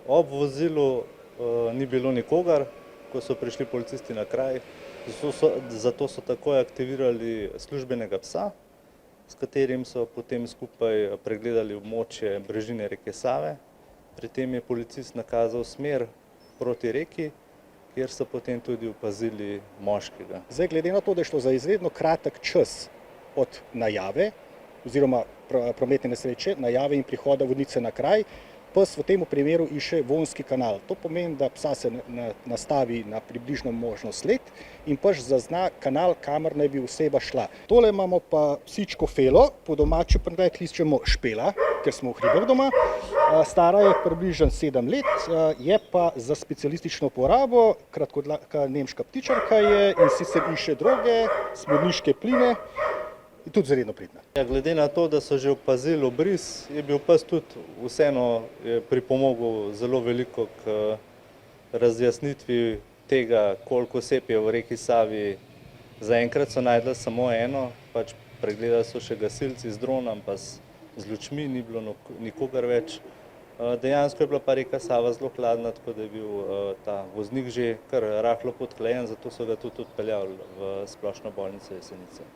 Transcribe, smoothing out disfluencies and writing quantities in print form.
Ob vozilu ni bilo nikogar, ko so prišli policisti na kraj, zato so takoj aktivirali službenega psa, s katerim so potem skupaj pregledali območje brežine reke Save. Pri tem je policist nakazal smer proti reki, kjer so potem tudi opazili moškega. Zdaj, glede na to, da je šlo za izredno kratek čas od najave oziroma prometne nesreče, najave in prihoda vodnice na kraj, pes v tem primeru išče vonski kanal. To pomeni, da psa se nastavi na približno možno sled in pes zazna kanal, kamor naj bi oseba šla. Tole imamo pa psičko Felo, po domače pa kličemo Špela, ker smo v hribih doma. Stara je približno 7 let, je pa za specialistično uporabo, kratkodlaka nemška ptičarka je in sicer išče droge, smodniške pline in tudi zaredno pridna. Glede na to, da so že opazili obris, je bil pes tudi vseeno pripomogel zelo veliko k razjasnitvi tega, koliko oseb je v reki Savi. Zaenkrat so našli samo eno, pač pregledali so še gasilci z dronom, pa z lučmi, ni bilo nikogar več. Dejansko je bila pa reka Sava zelo hladna, tako da je bil ta voznik že kar rahlo podhlajen, zato so ga tudi odpeljali v splošno bolnico Jesenice.